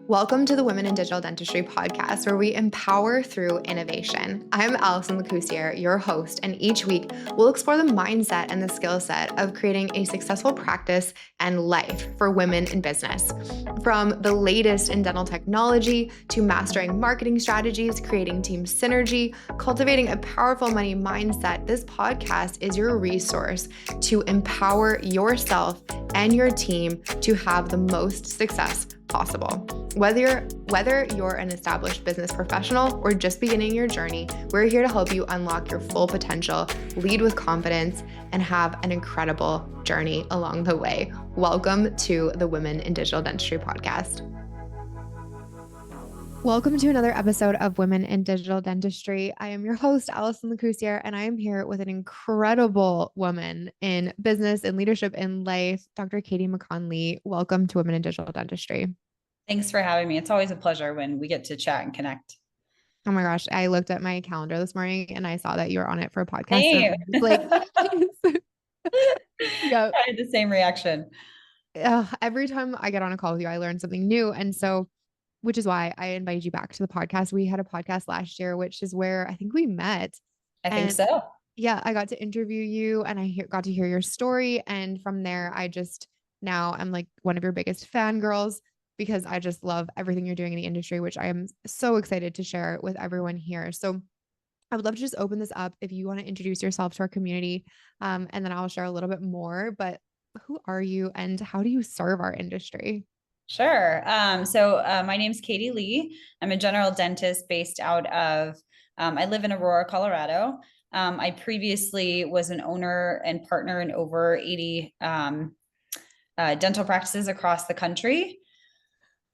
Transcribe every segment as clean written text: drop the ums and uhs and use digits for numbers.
Welcome to the Women in Digital Dentistry podcast, where we empower through innovation. I'm Allison Lacusier, your host, and each week we'll explore the mindset and the skill set of creating a successful practice and life for women in business. From the latest in dental technology to mastering marketing strategies, creating team synergy, cultivating a powerful money mindset, this podcast is your resource to empower yourself and your team to have the most success possible. Whether you're an established business professional or just beginning your journey, we're here to help you unlock your full potential, lead with confidence, and have an incredible journey along the way. Welcome to the Women in Digital Dentistry podcast. Welcome to another episode of Women in Digital Dentistry. I am your host, Allison Lacusier, and I am here with an incredible woman in business and leadership in life, Dr. Katie McConley. Welcome to Women in Digital Dentistry. Thanks for having me. It's always a pleasure when we get to chat and connect. Oh my gosh. I looked at my calendar this morning and I saw that you were on it for a podcast. Hey. So like, yeah, I had the same reaction. Every time I get on a call with you, I learn something new. And so, which is why I invited you back to the podcast. We had a podcast last year, which is where I think we met. I think so. Yeah, I got to interview you and I got to hear your story. And from there, now I'm like one of your biggest fangirls, because I just love everything you're doing in the industry, which I am so excited to share with everyone here. So I would love to just open this up if you want to introduce yourself to our community, and then I'll share a little bit more. But who are you and how do you serve our industry? Sure. My name's Katie Lee. I'm a general dentist based out of, I live in Aurora, Colorado. I previously was an owner and partner in over 80 dental practices across the country.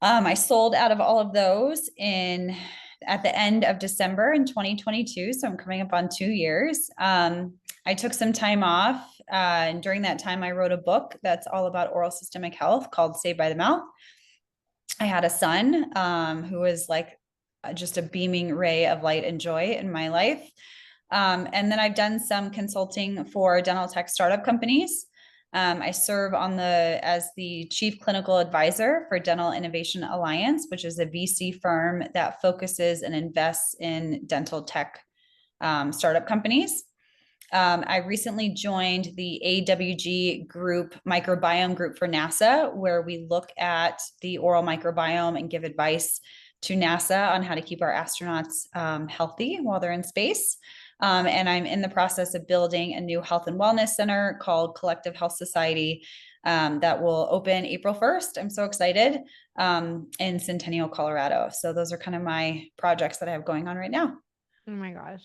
I sold out of all of those at the end of December in 2022. So I'm coming up on 2 years. I took some time off. And during that time, I wrote a book that's all about oral systemic health called Saved by the Mouth. I had a son who was like just a beaming ray of light and joy in my life. And then I've done some consulting for dental tech startup companies. I serve as the chief clinical advisor for Dental Innovation Alliance, which is a VC firm that focuses and invests in dental tech startup companies. I recently joined the AWG group, microbiome group for NASA, where we look at the oral microbiome and give advice to NASA on how to keep our astronauts healthy while they're in space. And I'm in the process of building a new health and wellness center called Collective Health Society that will open April 1st. I'm so excited, in Centennial, Colorado. So those are kind of my projects that I have going on right now. Oh my gosh.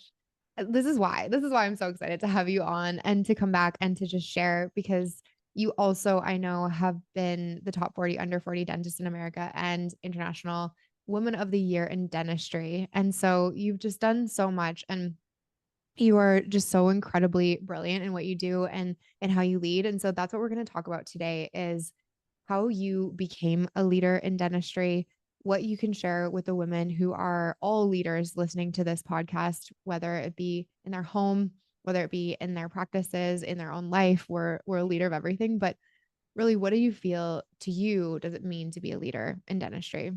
This is why I'm so excited to have you on and to come back and to just share, because you also, I know, have been the top 40 under 40 dentist in America and International Woman of the Year in Dentistry. And so you've just done so much, and you are just so incredibly brilliant in what you do and how you lead. And so that's what we're going to talk about today, is how you became a leader in dentistry, what you can share with the women who are all leaders listening to this podcast, whether it be in their home, whether it be in their practices, in their own life. We're a leader of everything, but really, what do you feel to you does it mean to be a leader in dentistry?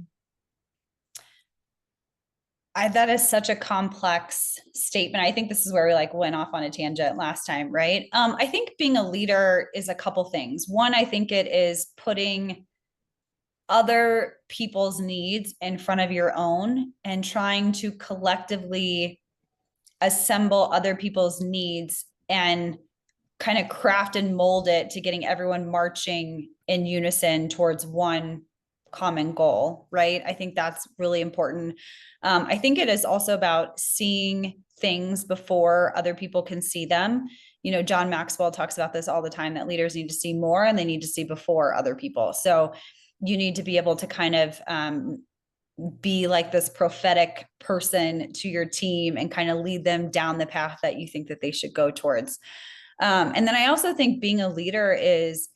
That is such a complex statement. I think this is where we went off on a tangent last time, right? I think being a leader is a couple things. One, I think it is putting other people's needs in front of your own and trying to collectively assemble other people's needs and kind of craft and mold it to getting everyone marching in unison towards one common goal, right? I think that's really important. I think it is also about seeing things before other people can see them. You know, John Maxwell talks about this all the time, that leaders need to see more and they need to see before other people. So you need to be able to kind of be like this prophetic person to your team and kind of lead them down the path that you think that they should go towards. And then I also think being a leader is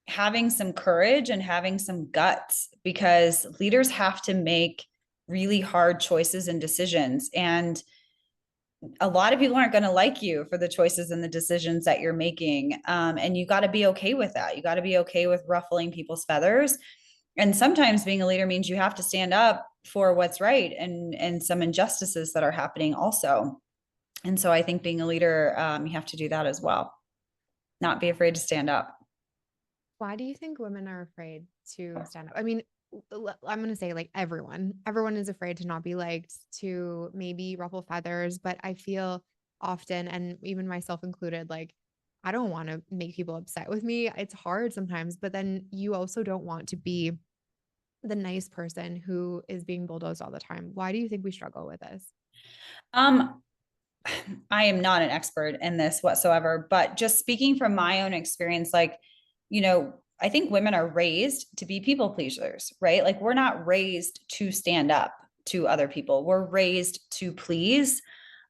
having some courage and having some guts, because leaders have to make really hard choices and decisions. And a lot of people aren't going to like you for the choices and the decisions that you're making. And you got to be okay with that. You got to be okay with ruffling people's feathers. And sometimes being a leader means you have to stand up for what's right and some injustices that are happening also. And so I think being a leader, you have to do that as well. Not be afraid to stand up. Why do you think women are afraid to stand up? I mean, I'm going to say like everyone is afraid to not be liked, to maybe ruffle feathers, but I feel often, and even myself included, like I don't want to make people upset with me. It's hard sometimes, but then you also don't want to be the nice person who is being bulldozed all the time. Why do you think we struggle with this? Um, I am not an expert in this whatsoever, but just speaking from my own experience, like, I think women are raised to be people pleasers, right? Like, we're not raised to stand up to other people. We're raised to please.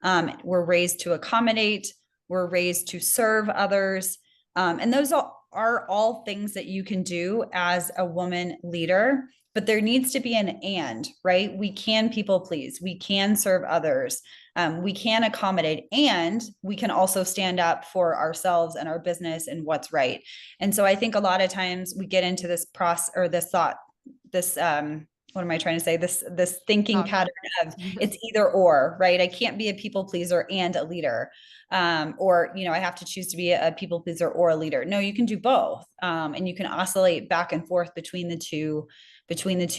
We're raised to accommodate. We're raised to serve others. And those are all things that you can do as a woman leader, but there needs to be an and, right? We can people please. We can serve others. We can accommodate, and we can also stand up for ourselves and our business and what's right. And so I think a lot of times we get into this process or this thought, this what am I trying to say? This thinking pattern of it's either or, right? I can't be a people pleaser and a leader. Or, I have to choose to be a people pleaser or a leader. No, you can do both. And you can oscillate back and forth between the two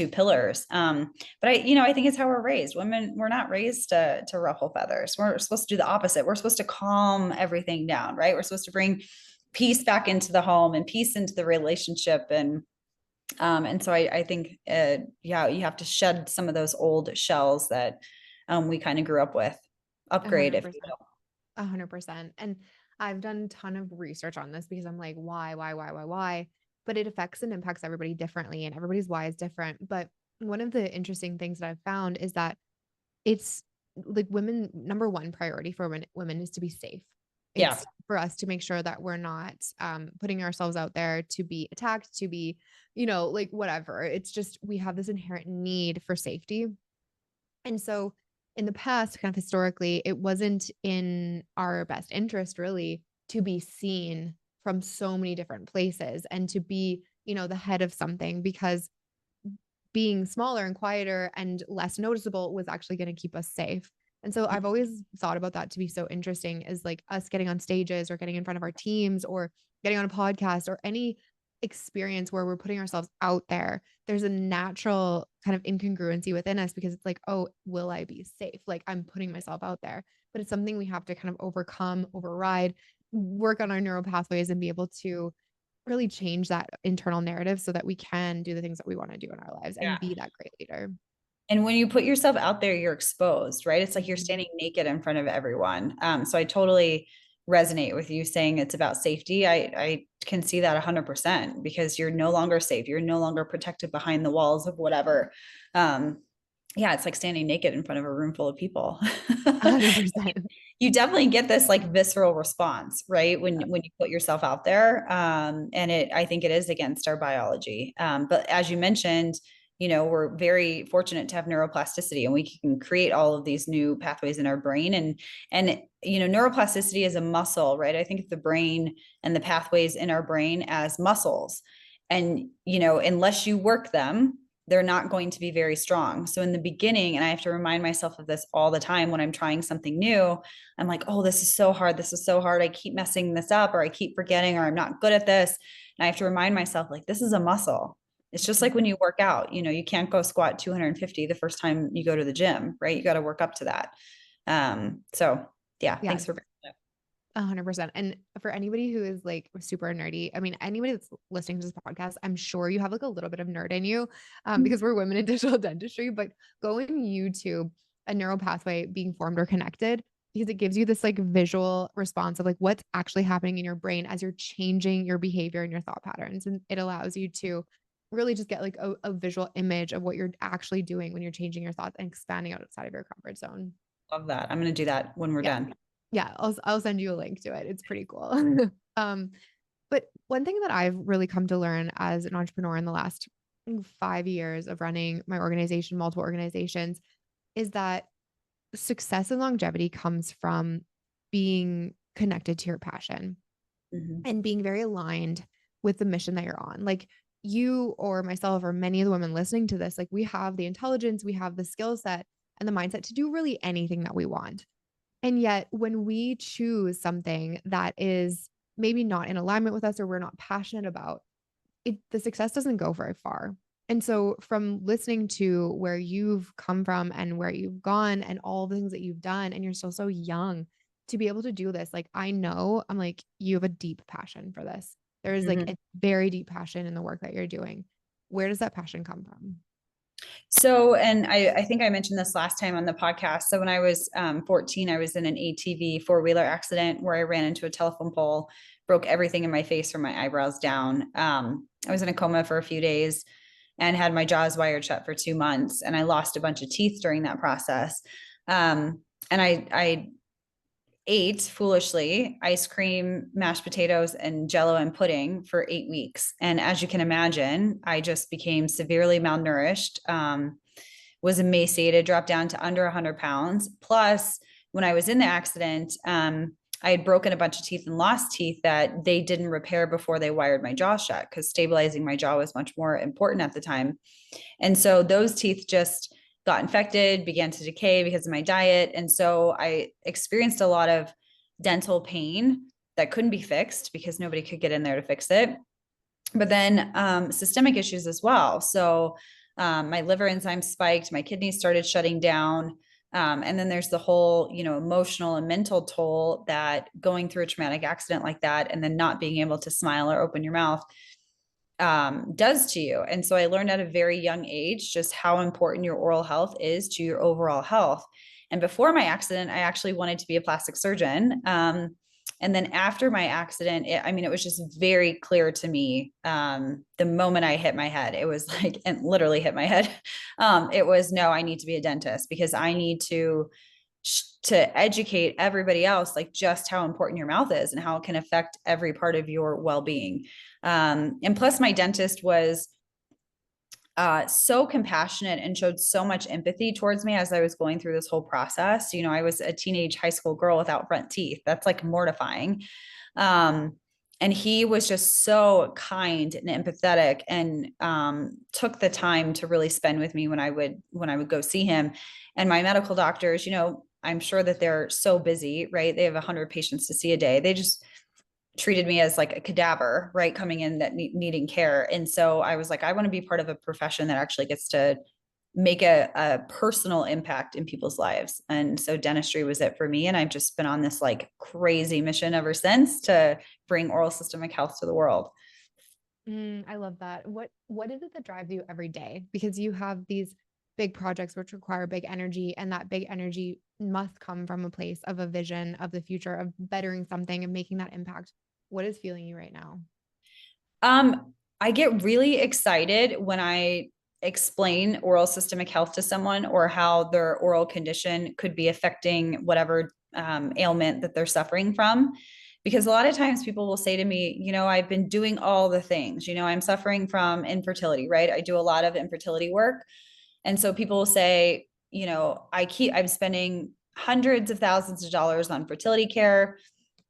pillars. But I think it's how we're raised. Women, we're not raised to ruffle feathers. We're supposed to do the opposite. We're supposed to calm everything down, right? We're supposed to bring peace back into the home and peace into the relationship. And so I think, yeah, you have to shed some of those old shells that we kind of grew up with. Upgrade, if you 100%. will. 100%. And I've done a ton of research on this because I'm like, why? But it affects and impacts everybody differently, and everybody's why is different. But one of the interesting things that I've found is that it's like women, number one priority for women is to be safe. Yeah. It's for us to make sure that we're not putting ourselves out there to be attacked, to be, like whatever. It's just we have this inherent need for safety. And so in the past, kind of historically, it wasn't in our best interest really to be seen from so many different places and to be, the head of something, because being smaller and quieter and less noticeable was actually going to keep us safe. And so I've always thought about that to be so interesting, is like us getting on stages or getting in front of our teams or getting on a podcast or any experience where we're putting ourselves out there. There's a natural kind of incongruency within us because it's like, oh, will I be safe? Like I'm putting myself out there, but it's something we have to kind of overcome, override, work on our neural pathways and be able to really change that internal narrative so that we can do the things that we want to do in our lives Yeah. and be that great leader. And when you put yourself out there, you're exposed, right? It's like you're Mhm. standing naked in front of everyone. So I totally resonate with you saying it's about safety. I can see that 100% because you're no longer safe. You're no longer protected behind the walls of whatever. Yeah, it's like standing naked in front of a room full of people. 100%. You definitely get this like visceral response, right? When you put yourself out there. And I think it is against our biology. But as you mentioned, we're very fortunate to have neuroplasticity and we can create all of these new pathways in our brain. And neuroplasticity is a muscle, right? I think of the brain and the pathways in our brain as muscles. And, unless you work them, they're not going to be very strong. So in the beginning, and I have to remind myself of this all the time when I'm trying something new, I'm like, oh, this is so hard. This is so hard. I keep messing this up, or I keep forgetting, or I'm not good at this. And I have to remind myself, like, this is a muscle. It's just like when you work out, you can't go squat 250 the first time you go to the gym, right? You got to work up to that. So yeah, thanks Yes. for bringing it up. 100%. And for anybody who is like super nerdy, I mean, anybody that's listening to this podcast, I'm sure you have like a little bit of nerd in you, because we're women in digital dentistry, but go in YouTube, a neural pathway being formed or connected, because it gives you this like visual response of like what's actually happening in your brain as you're changing your behavior and your thought patterns. And it allows you to really just get like a visual image of what you're actually doing when you're changing your thoughts and expanding outside of your comfort zone. Love that. I'm going to do that when we're Yeah. done. Yeah, I'll send you a link to it. It's pretty cool. um, but one thing that I've really come to learn as an entrepreneur in the last 5 years of running my organization, multiple organizations, is that success and longevity comes from being connected to your passion Mhm. and being very aligned with the mission that you're on. Like you or myself or many of the women listening to this, like we have the intelligence, we have the skill set and the mindset to do really anything that we want. And yet, when we choose something that is maybe not in alignment with us or we're not passionate about, the success doesn't go very far. And so, from listening to where you've come from and where you've gone and all the things that you've done, and you're still so young to be able to do this, like I know I'm like, you have a deep passion for this. There is like Mhm. a very deep passion in the work that you're doing. Where does that passion come from? So, and I think I mentioned this last time on the podcast. So when I was 14, I was in an ATV four-wheeler accident where I ran into a telephone pole, broke everything in my face from my eyebrows down. I was in a coma for a few days and had my jaws wired shut for 2 months. And I lost a bunch of teeth during that process. And I ate foolishly ice cream, mashed potatoes, and jello and pudding for 8 weeks. And as you can imagine, I just became severely malnourished, was emaciated, dropped down to under 100 pounds. Plus, when I was in the accident, I had broken a bunch of teeth and lost teeth that they didn't repair before they wired my jaw shut because stabilizing my jaw was much more important at the time. And so those teeth just got infected, began to decay because of my diet. And so I experienced a lot of dental pain that couldn't be fixed because nobody could get in there to fix it. But then systemic issues as well. So my liver enzymes spiked, my kidneys started shutting down. And then there's the whole, emotional and mental toll that going through a traumatic accident like that and then not being able to smile or open your mouth does to you. And so I learned at a very young age just how important your oral health is to your overall health. And before my accident, I actually wanted to be a plastic surgeon. And then after my accident, it was just very clear to me the moment I hit my head. It was like, and literally hit my head. It was, no, I need to be a dentist because I need to educate everybody else like just how important your mouth is and how it can affect every part of your well-being. And plus my dentist was so compassionate and showed so much empathy towards me as I was going through this whole process. I was a teenage high school girl without front teeth. That's like mortifying. um, and he was just so kind and empathetic and took the time to really spend with me when I would go see him. And my medical doctors, I'm sure that they're so busy, right? They have 100 patients to see a day. They just treated me as like a cadaver, right? Coming in that needing care. And so I was like, I want to be part of a profession that actually gets to make a personal impact in people's lives. And so dentistry was it for me. And I've just been on this like crazy mission ever since to bring oral systemic health to the world. I love that. What is it that drives you every day? Because you have these big projects which require big energy, and that big energy must come from a place of a vision of the future of bettering something and making that impact. What is fueling you right now? I get really excited when I explain oral systemic health to someone or how their oral condition could be affecting whatever ailment that they're suffering from. Because a lot of times people will say to me, I've been doing all the things, I'm suffering from infertility, right? I do a lot of infertility work. And so people will say, I'm spending hundreds of thousands of dollars on fertility care.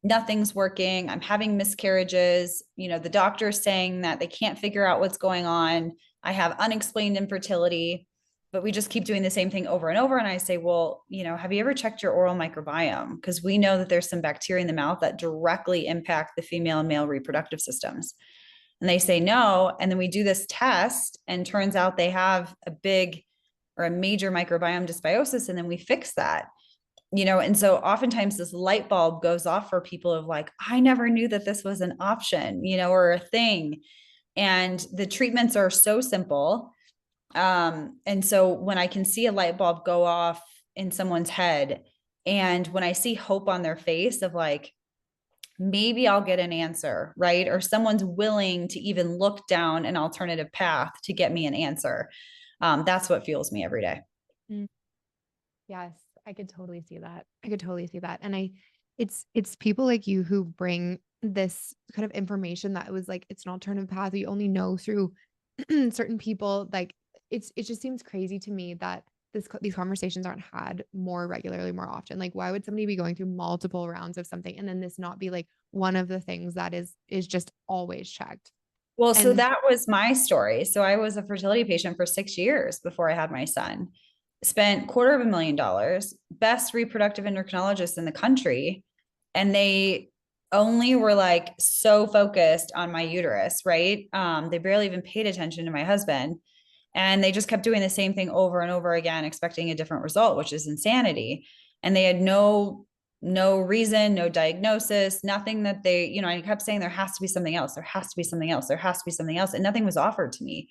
Nothing's working. I'm having miscarriages. The doctor's saying that they can't figure out what's going on. I have unexplained infertility, but we just keep doing the same thing over and over. And I say, well, have you ever checked your oral microbiome? Because we know that there's some bacteria in the mouth that directly impact the female and male reproductive systems. And they say no. And then we do this test, and turns out they have a big or a major microbiome dysbiosis. And then we fix that. And so oftentimes this light bulb goes off for people of like, I never knew that this was an option, or a thing. And the treatments are so simple. And so when I can see a light bulb go off in someone's head, and when I see hope on their face of like, maybe I'll get an answer, right? Or someone's willing to even look down an alternative path to get me an answer. That's what fuels me every day. Mm, yes, I could totally see that. I could totally see that. And it's people like you who bring this kind of information that was like it's an alternative path you only know through certain people. Like it just seems crazy to me that these conversations aren't had more regularly, more often. Like why would somebody be going through multiple rounds of something and then this not be like one of the things that is just always checked? Well, so And that was my story. So I was a fertility patient for 6 years before I had my son. Spent $250,000, best reproductive endocrinologist in the country, and they only were like so focused on my uterus, right? They barely even paid attention to my husband, and they just kept doing the same thing over and over again, expecting a different result, which is insanity. And they had no reason, no diagnosis, nothing that they, I kept saying there has to be something else, there has to be something else, there has to be something else, and nothing was offered to me.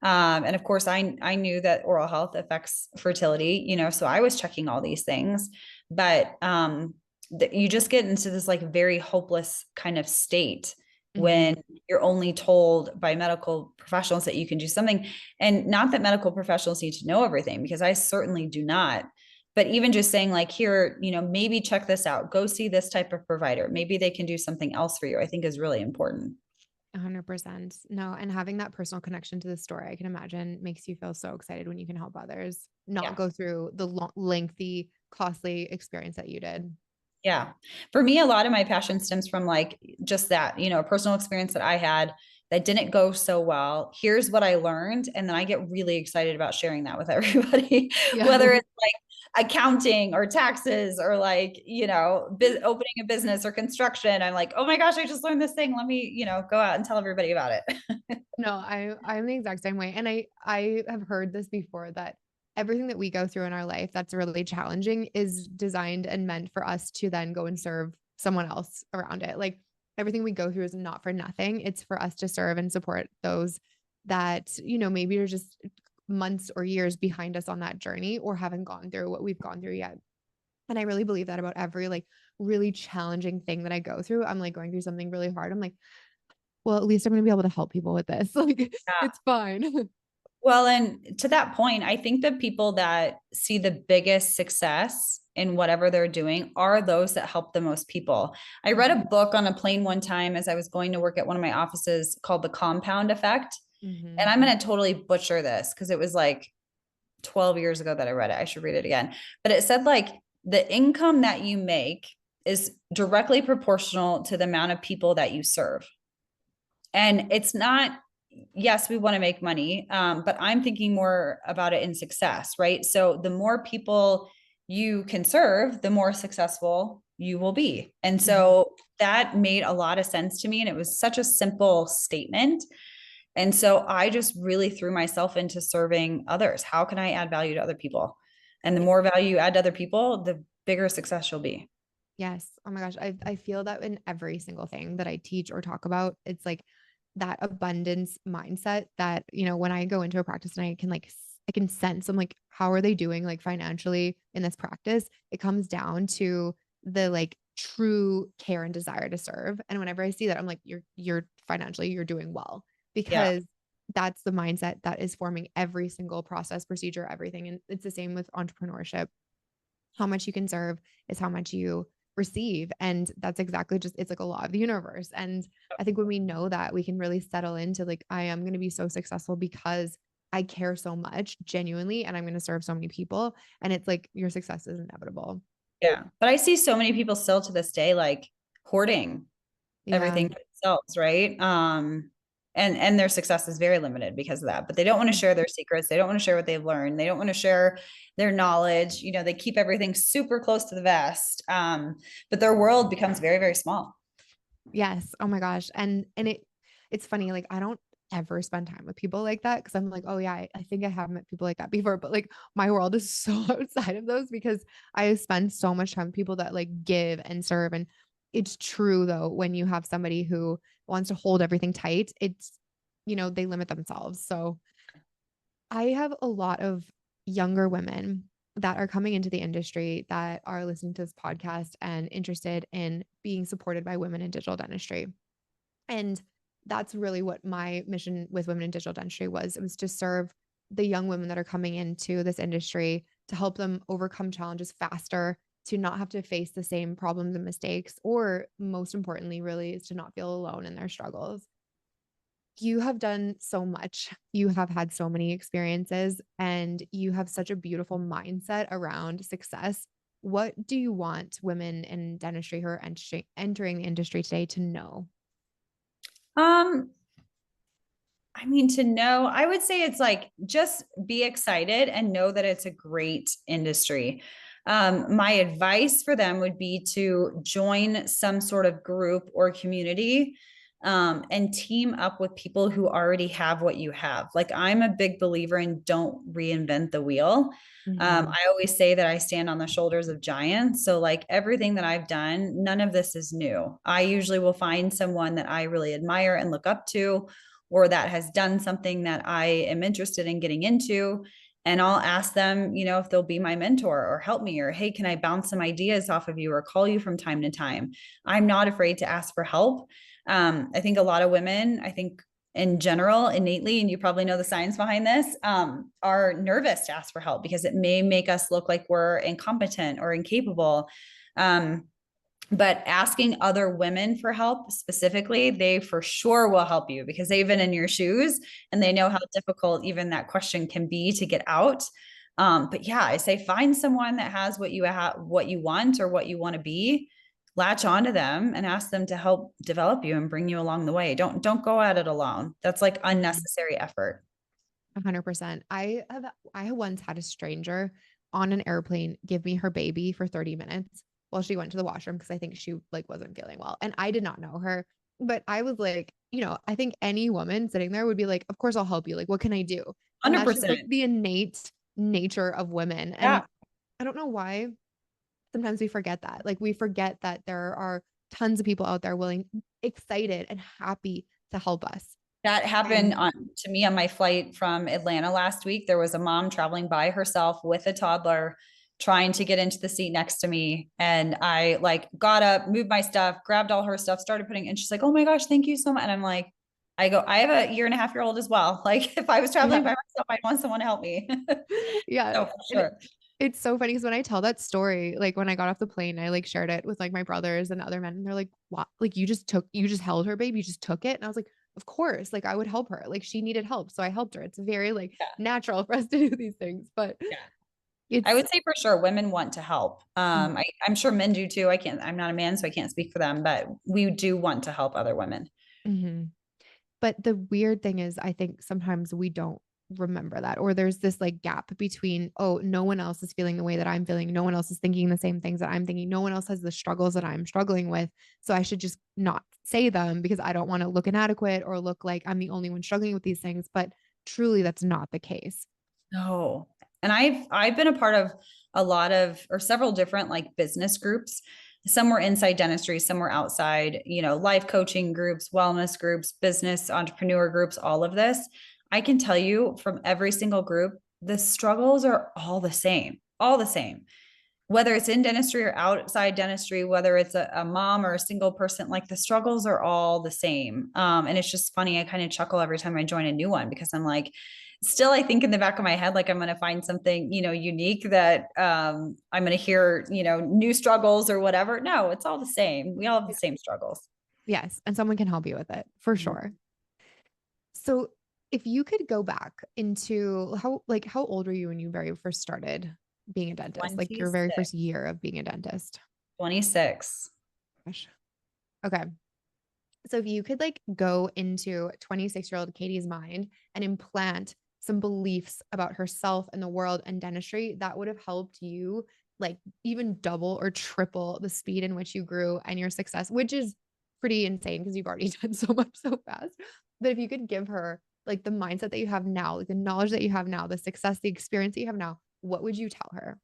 And of course, I knew that oral health affects fertility, so I was checking all these things, but you just get into this like very hopeless kind of state mhm, when you're only told by medical professionals that you can do something. And not that medical professionals need to know everything, because I certainly do not. But even just saying like, here, maybe check this out, go see this type of provider, maybe they can do something else for you, I think is really important. 100%. No, and having that personal connection to the story, I can imagine makes you feel so excited when you can help others not Yeah. go through the lengthy, costly experience that you did. Yeah. For me, a lot of my passion stems from like just that, a personal experience that I had that didn't go so well. Here's what I learned. And then I get really excited about sharing that with everybody, Yeah. whether it's like accounting or taxes or like, opening a business or construction. I'm like, oh my gosh, I just learned this thing. Let me, go out and tell everybody about it. No, I'm the exact same way. And I have heard this before that everything that we go through in our life that's really challenging is designed and meant for us to then go and serve someone else around it. Like everything we go through is not for nothing. It's for us to serve and support those that, maybe are just months or years behind us on that journey or haven't gone through what we've gone through yet. And I really believe that about every like really challenging thing that I go through. I'm like going through something really hard. I'm like, well, at least I'm gonna be able to help people with this. Like, it's fine. Well, and to that point, I think the people that see the biggest success in whatever they're doing are those that help the most people. I read a book on a plane one time as I was going to work at one of my offices called The Compound Effect. And Mhm. I'm going to totally butcher this because it was like 12 years ago that I read it. I should read it again. But it said like the income that you make is directly proportional to the amount of people that you serve. And it's not, yes, we want to make money, but I'm thinking more about it in success, right? So the more people you can serve, the more successful you will be. And Mhm. so that made a lot of sense to me. And it was such a simple statement. And so I just really threw myself into serving others. How can I add value to other people? And the Y more value you add to other people, the bigger success you'll be. Yes. Oh my gosh. I feel that in every single thing that I teach or talk about. It's like that abundance mindset that, when I go into a practice and I can I can sense, I'm like, how are they doing like financially in this practice? It comes down to the like true care and desire to serve. And whenever I see that, I'm like, you're financially, you're doing well Yeah. because that's the mindset that is forming every single process, procedure, everything. And it's the same with entrepreneurship. How much you can serve is how much you receive. And that's exactly just, it's like a law of the universe. And I think when we know that, we can really settle into like, I am going to be so successful because I care so much genuinely and I'm going to serve so many people. And it's like your success is inevitable. Yeah. But I see so many people still to this day like hoarding Yeah. everything for themselves, right? And their success is very limited because of that. But they don't want to share their secrets. They don't want to share what they've learned. They don't want to share their knowledge. They keep everything super close to the vest. But their world becomes very, very small. Yes. Oh my gosh. And it's funny, like I don't ever spend time with people like that because I'm like, oh yeah, I think I have met people like that before, but like my world is so outside of those because I spend so much time with people that like give and serve. And it's true though, when you have somebody who wants to hold everything tight, they limit themselves. So I have a lot of younger women that are coming into the industry that are listening to this podcast and interested in being supported by women in digital dentistry. And that's really what my mission with women in digital dentistry was. It was to serve the young women that are coming into this industry to help them overcome challenges faster, to not have to face the same problems and mistakes, or most importantly, really, is to not feel alone in their struggles. You have done so much. You have had so many experiences and you have such a beautiful mindset around success. What do you want women in dentistry who are entering the industry today to know? Um, I mean, to know, I would say it's like just be excited and know that it's a great industry. My advice for them would be to join some sort of group or community, and team up with people who already have what you have. Like, I'm a big believer in don't reinvent the wheel. Mhm. I always say that I stand on the shoulders of giants. So, like, everything that I've done, none of this is new. I usually will find someone that I really admire and look up to, or that has done something that I am interested in getting into. And I'll ask them, if they'll be my mentor or help me, or, hey, can I bounce some ideas off of you or call you from time to time? I'm not afraid to ask for help. I think a lot of women, I think in general, innately, and you probably know the science behind this, are nervous to ask for help because it may make us look like we're incompetent or incapable. Um, but asking other women for help specifically, they for sure will help you because they've been in your shoes and they know how difficult even that question can be to get out. But yeah, I say find someone that has what you have, what you want or what you want to be. Latch onto them and ask them to help develop you and bring you along the way. Don't go at it alone. That's like Mhm. unnecessary effort. 100%. I once had a stranger on an airplane give me her baby for 30 minutes while she went to the washroom because I think she like wasn't feeling well. And I did not know her, but I was like, I think any woman sitting there would be like, of course I'll help you. Like, what can I do? And that's just like 100%. the innate nature of women. And Yeah. I don't know why sometimes we forget that. Like we forget that there are tons of people out there willing, excited and happy to help us. That happened And to me on my flight from Atlanta last week. There was a mom traveling by herself with a toddler trying to get into the seat next to me. And I like got up, moved my stuff, grabbed all her stuff, started putting, and she's like, "Oh my gosh, thank you so much." And I'm like, I have a year and a half year old as well. Like if I was traveling yeah, by myself, I'd want someone to help me. yeah. So for And sure. it's so funny because when I tell that story, like when I got off the plane, I like shared it with like my brothers and other men, and they're like, "What? Like you just held her, babe. You just took it." And I was like, "Of course. Like I would help her. Like she needed help, so I helped her. It's very like Yeah. natural for us to do these things, but Yeah. I it's would say for sure women want to help. I'm sure men do too. I'm not a man, so I can't speak for them, but we do want to help other women. Mhm. But the weird thing is, I think sometimes we don't remember that, or there's this like gap between, oh, no one else is feeling the way that I'm feeling. No one else is thinking the same things that I'm thinking. No one else has the struggles that I'm struggling with. So I should just not say them because I don't want to look inadequate or look like I'm the only one struggling with these things. But truly, that's not the case. No. And I've been a part of a lot of or several different like business groups. Some were inside dentistry, some were outside, life coaching groups, wellness groups, business entrepreneur groups, all of this. I can tell you from every single group, the struggles are all the same, all the same. Whether it's in dentistry or outside dentistry, whether it's a mom or a single person, like the struggles are all the same. And it's just funny. I kind of chuckle every time I join a new one because I'm like, still, I think in the back of my head, like I'm going to find something, unique that I'm going to hear, new struggles or whatever. No, it's all the same. We all have the Yeah. same struggles. Yes. And someone can help you with it for Mhm. sure. So if you could go back into how old were you when you very first started being a dentist? Like your 26, very first year of being a dentist? 26. Gosh. Okay. So if you could like go into 26-year-old Katie's mind and implant some beliefs about herself and the world and dentistry, that would have helped you like even double or triple the speed in which you grew and your success, which is pretty insane because you've already done so much so fast. But if you could give her like the mindset that you have now, like the knowledge that you have now, the success, the experience that you have now, what would you tell her?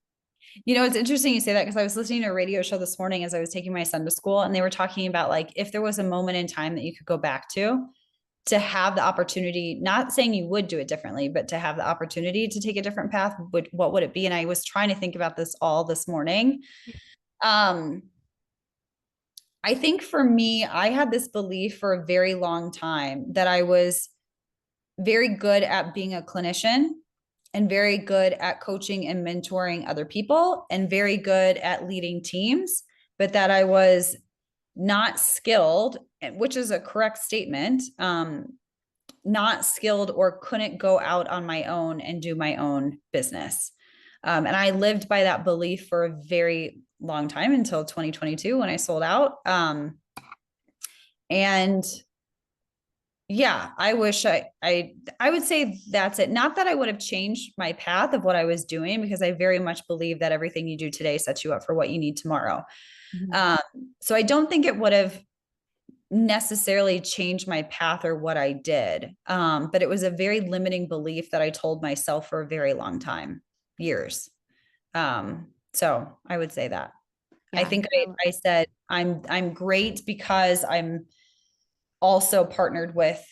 It's interesting you say that because I was listening to a radio show this morning as I was taking my son to school, and they were talking about like if there was a moment in time that you could go back to have the opportunity, not saying you would do it differently, but to have the opportunity to take a different path, what would it be? And I was trying to think about this all this morning. Um, I think for me, I had this belief for a very long time that I was very good at being a clinician and very good at coaching and mentoring other people and very good at leading teams, but that I was not skilled, which is a correct statement, not skilled or couldn't go out on my own and do my own business. And I lived by that belief for a very long time until 2022 when I sold out. And Yeah, I wish I would say that's it. Not that I would have changed my path of what I was doing, because I very much believe that everything you do today sets you up for what you need tomorrow. Mhm. Um, so I don't think it would have necessarily changed my path or what I did. But it was a very limiting belief that I told myself for a very long time, years. So I would say that. I Yeah. think I said I'm great because I'm also partnered with,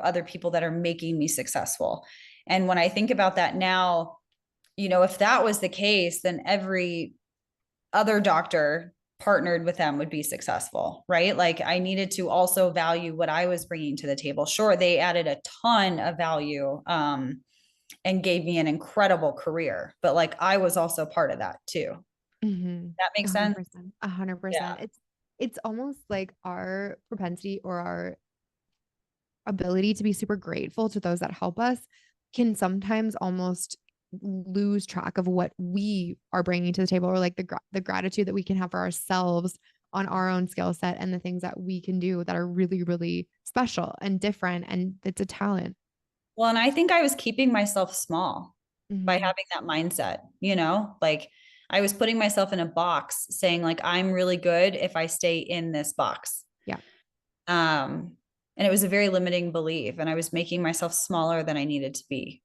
other people that are making me successful. And when I think about that now, if that was the case, then every other doctor partnered with them would be successful, right? Like I needed to also value what I was bringing to the table. Sure, they added a ton of value, and gave me an incredible career, but like I was also part of that too. Mm-hmm. That A makes hundred sense. percent. 100%. Yeah. It's almost like our propensity or our ability to be super grateful to those that help us can sometimes almost lose track of what we are bringing to the table, or like the gratitude that we can have for ourselves on our own skill set and the things that we can do that are really, really special and different. And it's a talent. Well, and I think I was keeping myself small by Mm-hmm. having that mindset, like I was putting myself in a box saying like I'm really good if I stay in this box. Yeah. Um, and it was a very limiting belief, and I was making myself smaller than I needed to be.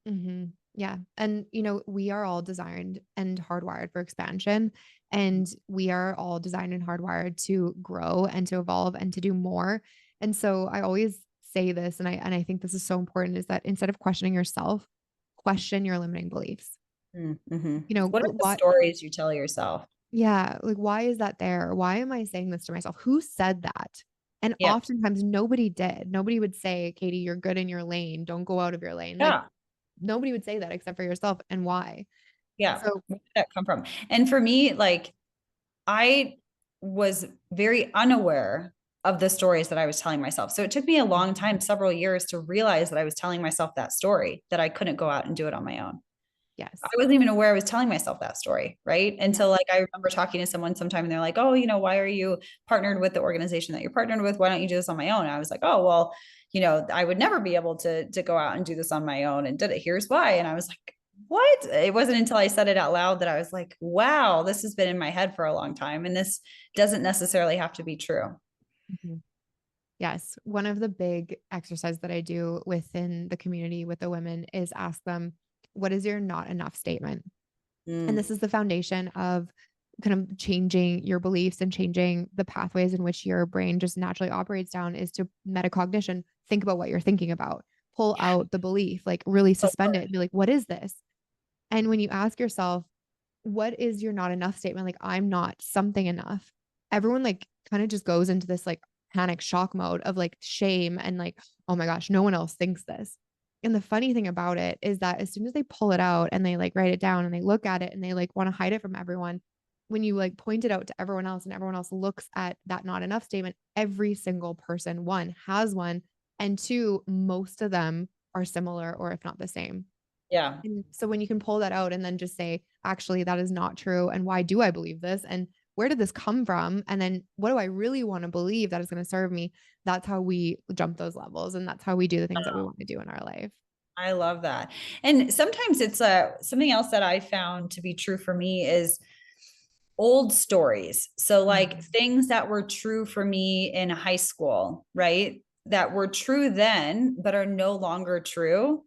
Mm-hmm. Yeah. And, we are all designed and hardwired for expansion. And we are all designed and hardwired to grow and to evolve and to do more. And so I always say this, and I think this is so important, is that instead of questioning yourself, question your limiting beliefs. Mm-hmm. What are the Why, stories you tell yourself? yeah, like why is that there? Why am I saying this to myself? Who said that? And Yeah. oftentimes nobody did. Nobody would say, Katie, you're good in your lane. Don't go out of your lane. Like Yeah. nobody would say that except for yourself. And why? Yeah. So, Where did that come from? And for me, like I was very unaware of the stories that I was telling myself. So it took me a long time, several years, to realize that I was telling myself that story, that I couldn't go out and do it on my own. I yes. wasn't even aware I was telling myself that story, right? Yeah. Until like I remember talking to someone sometime and they're like, "Oh, why are you partnered with the organization that you're partnered with? Why don't you do this on my own?" And I was like, "Oh, well, I would never be able to go out and do this on my own and did it. Here's why." And I was like, "What?" It wasn't until I said it out loud that I was like, "Wow, this has been in my head for a long time, and this doesn't necessarily have to be true." Mhm. Yes. One of the big exercises that I do within the community with the women is ask them, what is your not enough statement? And Mm, this is the foundation of kind of changing your beliefs and changing the pathways in which your brain just naturally operates down, is to metacognition. Think about what you're thinking about, pull yeah. out the belief, like really So suspend it and be like, what is this? And when you ask yourself, what is your not enough statement? Like, I'm not something enough. Everyone like kind of just goes into this like panic shock mode of like shame and like, oh my gosh, no one else thinks this. And the funny thing about it is that as soon as they pull it out and they like write it down and they look at it and they like want to hide it from everyone, when you like point it out to everyone else and everyone else looks at that not enough statement, every single person, one, has one, and two, most of them are similar or if not the same. yeah. And so when you can pull that out and then just say, actually, that is not true. And why do I believe this? And where did this come from? And then what do I really want to believe that is going to serve me? That's how we jump those levels. And that's how we do the things that we want to do in our life. I love that. And sometimes it's something else that I found to be true for me is old stories. So like Mhm. things that were true for me in high school, right? That were true then, but are no longer true,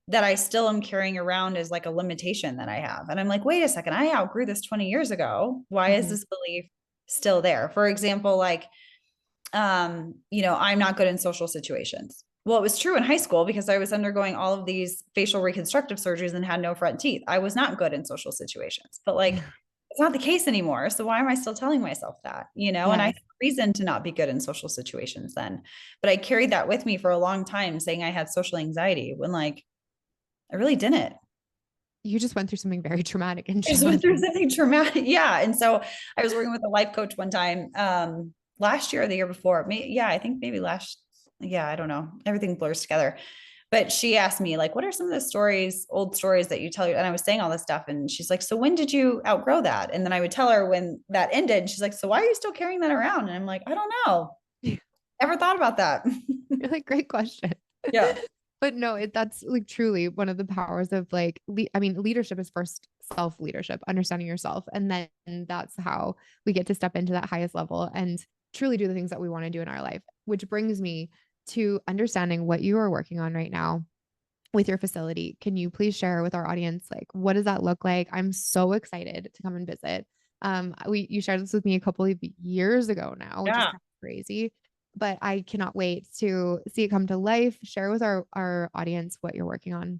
that I still am carrying around as like a limitation that I have. And I'm like, wait a second, I outgrew this 20 years ago. Why is Mhm. this belief still there? For example, like I'm not good in social situations. Well, it was true in high school because I was undergoing all of these facial reconstructive surgeries and had no front teeth. I was not good in social situations, but like it's not the case anymore. So why am I still telling myself that? And I have Yes. reason to not be good in social situations then. But I carried that with me for a long time, saying I had social anxiety when like I really didn't. You just went through something very traumatic and I just went through challenging. something traumatic. Yeah. And so I was working with a life coach one time, last year or the year before. Yeah, I think maybe yeah, I don't know. Everything blurs together. But she asked me, like, what are some of the stories, old stories that you tell you? And I was saying all this stuff. And she's like, so when did you outgrow that? And then I would tell her when that ended. And she's like, so why are you still carrying that around? And I'm like, I don't know. Never thought about that. You're like, great question. Yeah. But no, that's like truly one of the powers of like, I mean, leadership is first self leadership, understanding yourself. And then that's how we get to step into that highest level and truly do the things that we want to do in our life, which brings me to understanding what you are working on right now with your facility. Can you please share with our audience, like, what does that look like? I'm so excited to come and visit. You shared this with me a couple of years ago now, which is Yeah. kind of crazy, but I cannot wait to see it come to life. Share with our audience what you're working on.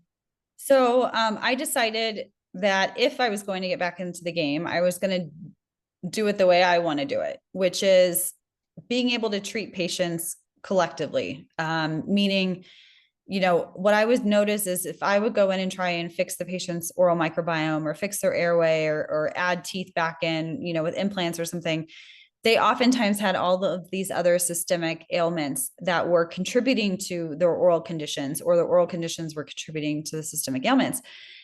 So I decided that if I was going to get back into the game, I was going to do it the way I want to do it, which is being able to treat patients collectively. Meaning, what I would notice is if I would go in and try and fix the patient's oral microbiome or fix their airway or add teeth back in, with implants or something, they oftentimes had all of these other systemic ailments that were contributing to their oral conditions, or the oral conditions were contributing to the systemic ailments.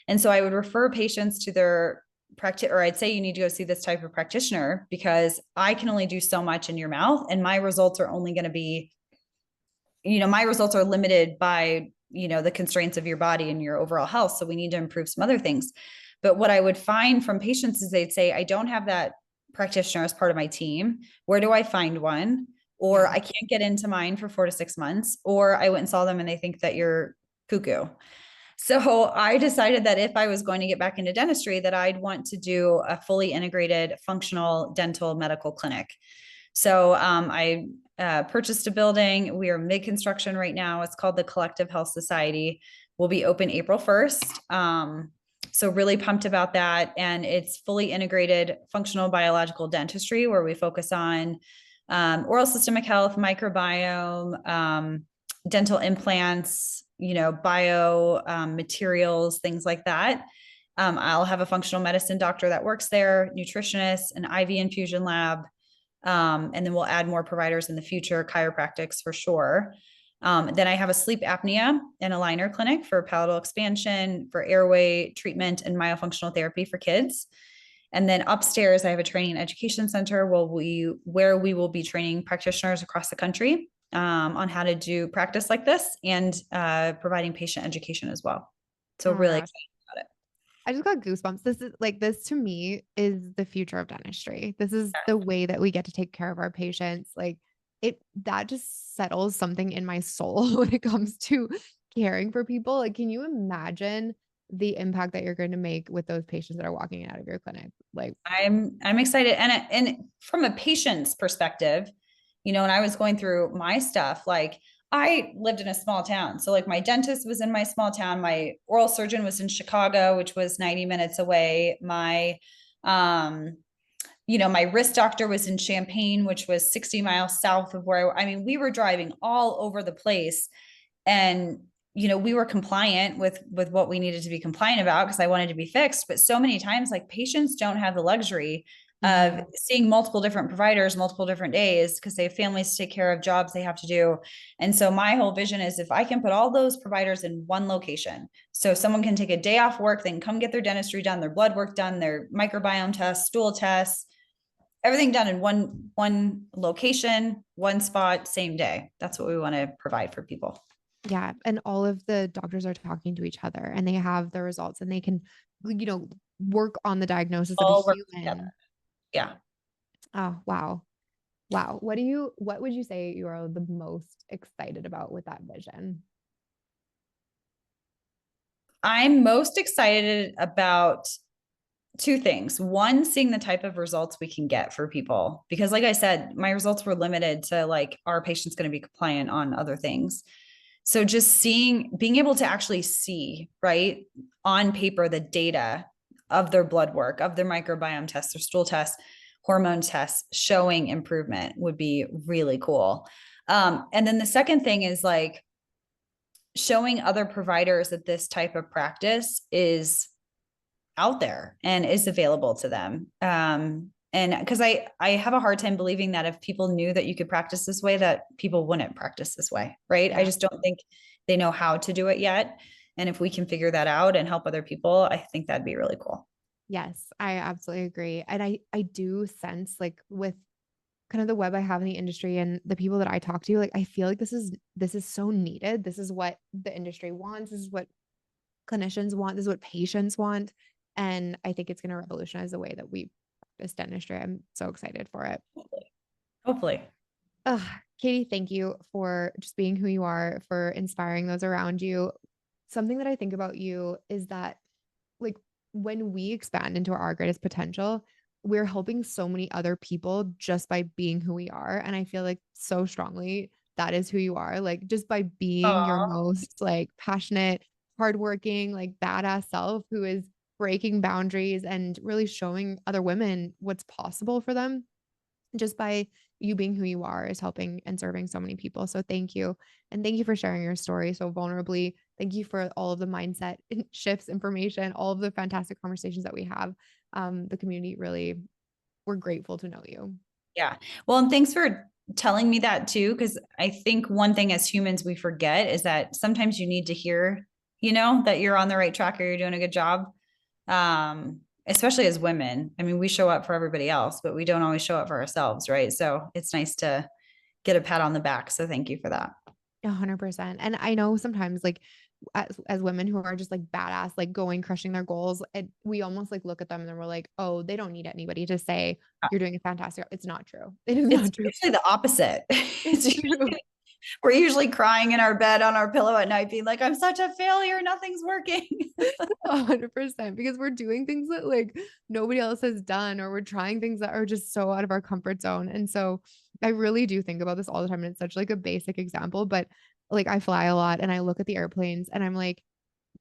And so I would refer patients to their practice, or I'd say you need to go see this type of practitioner, because I can only do so much in your mouth, and my results are only going to be, my results are limited by, the constraints of your body and your overall health. So we need to improve some other things. But what I would find from patients is they'd say, I don't have that practitioner as part of my team. Where do I find one? Or I can't get into mine for 4 to 6 months, or I went and saw them and they think that you're cuckoo. So I decided that if I was going to get back into dentistry, that I'd want to do a fully integrated functional dental medical clinic. So I purchased a building. We are mid construction right now. It's called the Collective Health Society. Will be open April 1st. So really pumped about that. And it's fully integrated functional biological dentistry, where we focus on oral systemic health, microbiome, dental implants, bio materials, things like that. I'll have a functional medicine doctor that works there, nutritionist, an IV infusion lab. And then we'll add more providers in the future, chiropractics for sure. Then I have a sleep apnea and aligner clinic for palatal expansion, for airway treatment, and myofunctional therapy for kids. And then upstairs, I have a training and education center where we will be training practitioners across the country on how to do practice like this, and providing patient education as well. So really excited about it. I just got goosebumps. This to me is the future of dentistry. This is the way that we get to take care of our patients. That just settles something in my soul when it comes to caring for people. Like, can you imagine the impact that you're going to make with those patients that are walking out of your clinic? Like, I'm excited. And from a patient's perspective, when I was going through my stuff, like I lived in a small town. So like my dentist was in my small town. My oral surgeon was in Chicago, which was 90 minutes away. My my wrist doctor was in Champaign, which was 60 miles south of where we were driving all over the place. And we were compliant with what we needed to be compliant about, because I wanted to be fixed. But so many times, like, patients don't have the luxury of seeing multiple different providers, multiple different days, because they have families to take care of, jobs they have to do. And so my whole vision is, if I can put all those providers in one location, so someone can take a day off work, they can come get their dentistry done, their blood work done, their microbiome tests, stool tests, everything done in one location, one spot, same day. That's what we want to provide for people. yeah. And all of the doctors are talking to each other and they have the results and they can, work on the diagnosis of All a work human. together. Yeah. Oh, wow. Wow. What would you say you are the most excited about with that vision? I'm most excited about two things. One, seeing the type of results we can get for people, because like I said, my results were limited to like, our patient's going to be compliant on other things. So just being able to actually see, right, on paper, the data of their blood work, of their microbiome tests, their stool tests, hormone tests showing improvement would be really cool. And then the second thing is like showing other providers that this type of practice is out there and is available to them. And because I have a hard time believing that if people knew that you could practice this way, that people wouldn't practice this way, right? I just don't think they know how to do it yet. And if we can figure that out and help other people, I think that'd be really cool. Yes, I absolutely agree. And I do sense, like, with kind of the web I have in the industry and the people that I talk to, like, I feel like this is so needed. This is what the industry wants. This is what clinicians want. This is what patients want. And I think it's going to revolutionize the way that we practice dentistry. I'm so excited for it. Hopefully. Ugh, Katie, thank you for just being who you are, for inspiring those around you. Something that I think about you is that, like, when we expand into our greatest potential, we're helping so many other people just by being who we are. And I feel like so strongly that is who you are. Like, just by being your Oh, most like passionate, hardworking, like badass self who is breaking boundaries and really showing other women what's possible for them just by you being who you are is helping and serving so many people. So thank you. And thank you for sharing your story so vulnerably. Thank you for all of the mindset shifts, information, all of the fantastic conversations that we have. The community really, we're grateful to know you. yeah. Well, and thanks for telling me that too, because I think one thing as humans we forget is that sometimes you need to hear, that you're on the right track or you're doing a good job. Especially as women. I mean, we show up for everybody else, but we don't always show up for ourselves, right? So it's nice to get a pat on the back. So thank you for that. 100%. And I know sometimes like as women who are just like badass, like going, crushing their goals, we almost like look at them and then we're like, oh, they don't need anybody to say you're doing a fantastic. It's not true. It is It's not true. usually the opposite. It's true. We're usually crying in our bed on our pillow at night, being like, I'm such a failure. Nothing's working. 100% because we're doing things that like nobody else has done, or we're trying things that are just so out of our comfort zone. And so I really do think about this all the time. And it's such like a basic example, but like I fly a lot and I look at the airplanes and I'm like,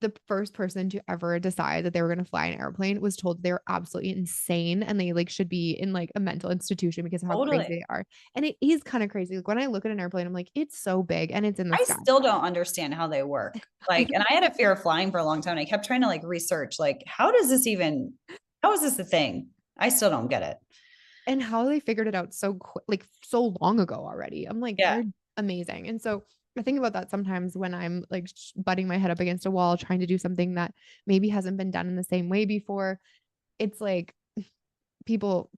the first person to ever decide that they were going to fly an airplane was told they were absolutely insane and they like should be in like a mental institution because of how crazy Totally. they are. And it is kind of crazy. Like when I look at an airplane, I'm like, it's so big and it's in the I sky. still don't understand how they work. Like, and I had a fear of flying for a long time. I kept trying to like research, like, how is this a thing? I still don't get it. And how they figured it out so like so long ago already. I'm like, Yeah. they're amazing. And so I think about that sometimes when I'm like butting my head up against a wall, trying to do something that maybe hasn't been done in the same way before. It's like people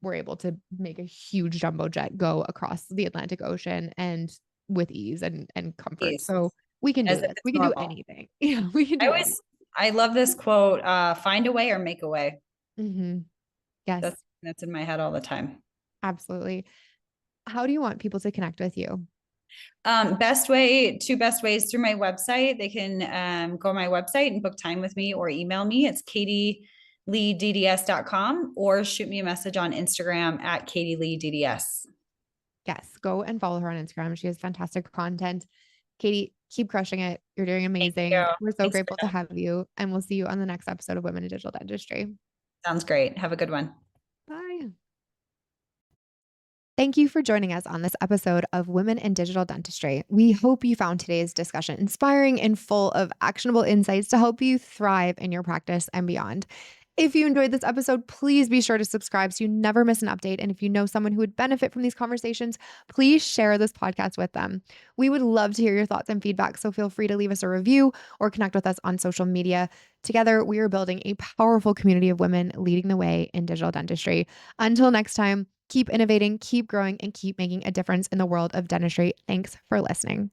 were able to make a huge jumbo jet go across the Atlantic Ocean and with ease and comfort. Please. So we can do As if this. it's We can do normal. anything. Yeah, we can I do anything. always, I love this quote, find a way or make a way. Hmm. Yes, That's in my head all the time. absolutely. How do you want people to connect with you? Two best ways through my website. They can go on my website and book time with me or email me. It's katieleedds.com or shoot me a message on Instagram at katieleedds. Yes, go and follow her on Instagram. She has fantastic content. Katie, keep crushing it. You're doing Thank you. amazing. We're so Thanks for grateful to that. have you. And we'll see you on the next episode of Women in Digital Dentistry. Sounds great. Have a good one. Bye. Thank you for joining us on this episode of Women in Digital Dentistry. We hope you found today's discussion inspiring and full of actionable insights to help you thrive in your practice and beyond. If you enjoyed this episode, please be sure to subscribe so you never miss an update. And if you know someone who would benefit from these conversations, please share this podcast with them. We would love to hear your thoughts and feedback, so feel free to leave us a review or connect with us on social media. Together, we are building a powerful community of women leading the way in digital dentistry. Until next time, keep innovating, keep growing, and keep making a difference in the world of dentistry. Thanks for listening.